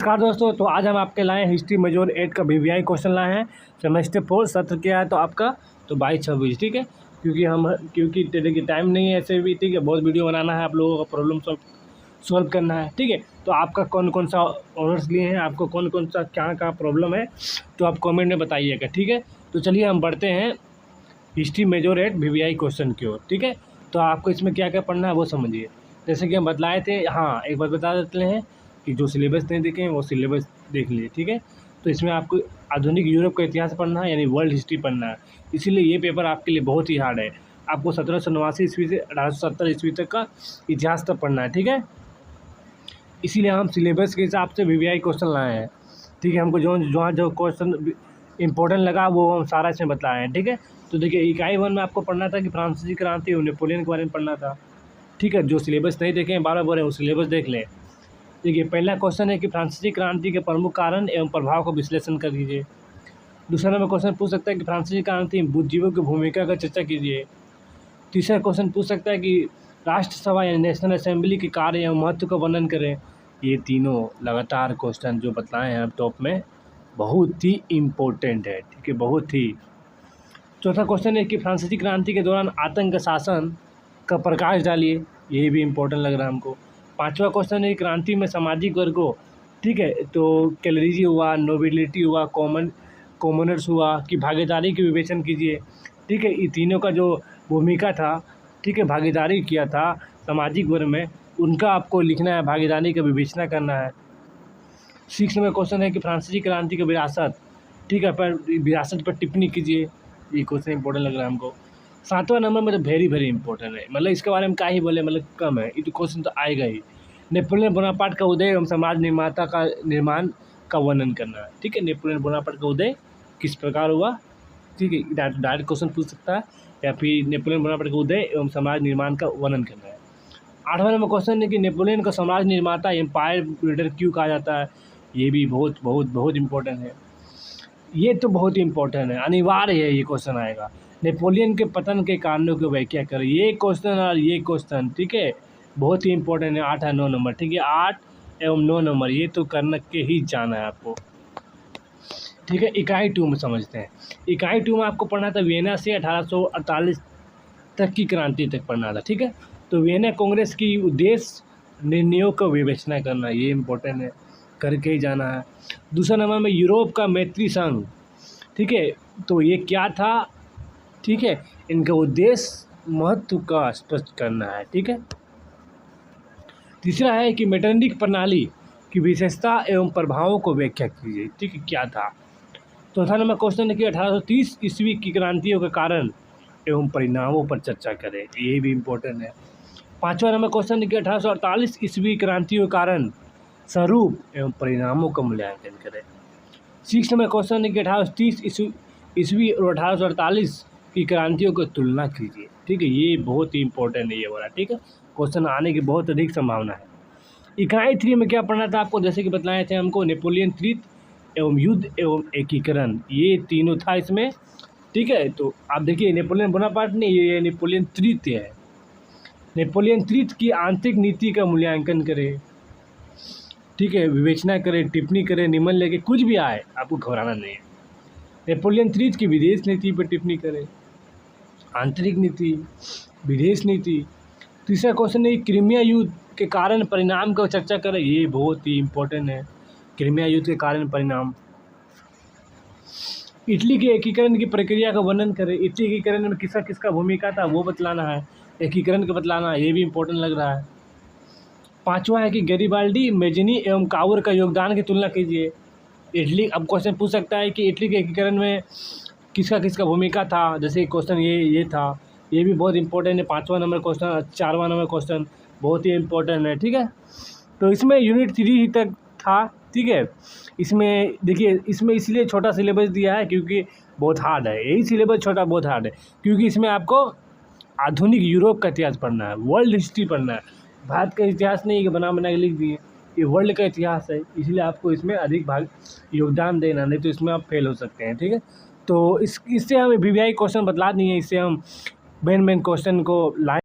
नमस्कार दोस्तों, तो आज हम आपके लाए हैं हिस्ट्री मेजर 8 का वीवीआई क्वेश्चन लाए हैं। सेमेस्टर 4 सत्र क्या है तो आपका 22-26, ठीक है। क्योंकि देखिए टाइम नहीं है ऐसे भी, ठीक है। बहुत वीडियो बनाना है, आप लोगों का प्रॉब्लम सॉल्व करना है, ठीक है। तो आपका कौन कौन सा ऑनर्स लिए हैं, आपको कौन कौन सा क्या प्रॉब्लम है, तो आप कॉमेंट में बताइएगा, ठीक है। तो चलिए हम बढ़ते हैं हिस्ट्री मेजर 8 वीवीआई क्वेश्चन की ओर, ठीक है। तो आपको इसमें क्या क्या पढ़ना है वो समझिए। जैसे कि हम बतलाए थे, हाँ एक बार बता देते हैं कि जो सिलेबस नहीं देखे हैं वो सिलेबस देख लीजिए, ठीक है। तो इसमें आपको आधुनिक यूरोप का इतिहास पढ़ना है, यानी वर्ल्ड हिस्ट्री पढ़ना है। इसीलिए ये पेपर आपके लिए बहुत ही हार्ड है। आपको 1789 ईस्वी से 1870 ईस्वी तक का इतिहास तक पढ़ना है, ठीक है। इसीलिए हम सिलेबस के हिसाब से वीवीआई क्वेश्चन लाए हैं, ठीक है। हमको जो क्वेश्चन इंपॉर्टेंट लगा वो हम सारा इसमें बताए हैं, ठीक है। तो देखिए इकाई 1 में आपको पढ़ना था कि फ्रांसीसी क्रांति और नेपोलियन के बारे में पढ़ना था, ठीक है। जो सिलेबस नहीं देखे हैं बार-बार बोल रहे हैं वो सिलेबस देख लें। देखिए पहला क्वेश्चन है कि फ्रांसीसी क्रांति के प्रमुख कारण एवं प्रभाव का विश्लेषण कर दीजिए। दूसरा नंबर क्वेश्चन पूछ सकता है कि फ्रांसीसी क्रांति में बुद्धिजीवियों की भूमिका का चर्चा कीजिए। तीसरा क्वेश्चन पूछ सकता है कि राष्ट्रसभा यानी नेशनल असेंबली के कार्य एवं महत्व का वर्णन करें। ये तीनों लगातार क्वेश्चन जो बतलाए हैं टॉप में बहुत ही इम्पोर्टेंट है, ठीक है, बहुत ही। चौथा क्वेश्चन है कि फ्रांसीसी क्रांति के दौरान आतंक शासन का प्रकाश डालिए। ये भी इम्पोर्टेंट लग रहा है हमको। पांचवा क्वेश्चन है क्रांति में सामाजिक वर्गों, ठीक है, तो कैलरीजी हुआ, नोबिलिटी हुआ, कॉमनर्स हुआ कि भागीदारी की विवेचन कीजिए, ठीक है। ये तीनों का जो भूमिका था, ठीक है, भागीदारी किया था सामाजिक वर्ग में, उनका आपको लिखना है, भागीदारी का विवेचना करना है। 6 नंबर क्वेश्चन है कि फ्रांसीसी क्रांति की विरासत, ठीक है, पर विरासत पर टिप्पणी कीजिए। ये क्वेश्चन इंपॉर्टेंट लग रहा है हमको। 7वां नंबर मतलब वेरी इंपॉर्टेंट है, मतलब इसके बारे में क्या ही बोले, मतलब कम है, ये तो क्वेश्चन तो आएगा ही। नेपोलियन बोनापार्ट का उदय एवं समाज निर्माता का निर्माण का वर्णन करना है, ठीक है। नेपोलियन बोनापार्ट का उदय किस प्रकार हुआ, ठीक है, डायरेक्ट क्वेश्चन पूछ सकता है, या फिर नेपोलियन बोनापार्ट का उदय एवं समाज निर्माण का वर्णन करना है। 8वां नंबर क्वेश्चन है कि नेपोलियन को समाज निर्माता एम्पायर बिल्डर क्यों कहा जाता है। ये भी बहुत बहुत बहुत इंपॉर्टेंट है, ये तो बहुत ही इंपॉर्टेंट है, अनिवार्य है, ये क्वेश्चन आएगा। नेपोलियन के पतन के कारणों की व्याख्या करें। ये क्वेश्चन और ये क्वेश्चन, ठीक है, बहुत ही इंपॉर्टेंट है। 8 और 9 नंबर, ठीक है, 8 एवं 9 नंबर ये तो करने के ही जाना है आपको, ठीक है। इकाई 2 में समझते हैं। इकाई 2 में आपको पढ़ना था वियना से 1848 तक की क्रांति तक पढ़ना था, ठीक है। तो वियना कांग्रेस की उद्देश्य निर्णयों का विवेचना करना, ये इंपॉर्टेंट है, करके ही जाना है। दूसरा नंबर में यूरोप का मैत्री संघ, ठीक है, तो ये क्या था, ठीक है, इनका उद्देश्य महत्व का स्पष्ट करना है, ठीक है। तीसरा है कि मेटरनिक प्रणाली की विशेषता एवं प्रभावों को व्याख्या कीजिए, ठीक है, क्या था। चौथा नंबर क्वेश्चन है कि 1830 ईस्वी की क्रांतियों के कारण एवं परिणामों पर चर्चा करें, ये भी इम्पोर्टेंट है। 5वां नंबर क्वेश्चन है कि 1848 ईस्वी क्रांतियों के कारण स्वरूप एवं परिणामों का मूल्यांकन करें। 6 नंबर क्वेश्चन है कि 1830 ईस्वी और 1848 की क्रांतियों की तुलना कीजिए, ठीक है, ये बहुत ही इंपॉर्टेंट है ये वाला, ठीक है, क्वेश्चन आने की बहुत अधिक संभावना है। इकाई 3 में क्या पढ़ना था आपको, जैसे कि बतलाए थे हमको, नेपोलियन तृतीय एवं युद्ध एवं एकीकरण, ये तीनों था इसमें, ठीक है। तो आप देखिए नेपोलियन बोनापार्ट नहीं, ये नेपोलियन तृतीय है। नेपोलियन तृतीय की आंतरिक नीति का मूल्यांकन करें, ठीक है, विवेचना करें, टिप्पणी करें, निम्न लेके कुछ भी आए आपको घबराना नहीं है। नेपोलियन तृतीय की विदेश नीति पर टिप्पणी करें, आंतरिक नीति, विदेश नीति। तीसरा क्वेश्चन है क्रीमिया युद्ध के कारण परिणाम का चर्चा करें, ये बहुत ही इंपॉर्टेंट है, क्रीमिया युद्ध के कारण परिणाम। इटली के एकीकरण की प्रक्रिया का वर्णन करें, इटली एकीकरण में किसका किसका भूमिका था वो बतलाना है, एकीकरण का बतलाना है, ये भी इंपॉर्टेंट लग रहा है। 5वां है कि गैरिबाल्डी, मेजिनी एवं काउर का योगदान की तुलना कीजिए। इटली, अब क्वेश्चन पूछ सकता है कि इटली के एकीकरण में किसका किसका भूमिका था, जैसे क्वेश्चन ये था, ये भी बहुत इंपॉर्टेंट है। 5वां नंबर क्वेश्चन, 4वां नंबर क्वेश्चन बहुत ही इंपॉर्टेंट है, ठीक है। तो इसमें यूनिट 3 तक था, ठीक है। इसमें देखिए, इसमें इसलिए छोटा सिलेबस दिया है क्योंकि बहुत हार्ड है, यही सिलेबस छोटा बहुत हार्ड है, क्योंकि इसमें आपको आधुनिक यूरोप का इतिहास पढ़ना है, वर्ल्ड हिस्ट्री पढ़ना है। भारत का इतिहास नहीं कि बना के लिख दिए, ये वर्ल्ड का इतिहास है, इसलिए आपको इसमें अधिक योगदान देना, नहीं तो इसमें आप फेल हो सकते हैं, ठीक है। तो इससे हम वीवीआई क्वेश्चन बतला दिए, इससे हम मेन क्वेश्चन को लाए।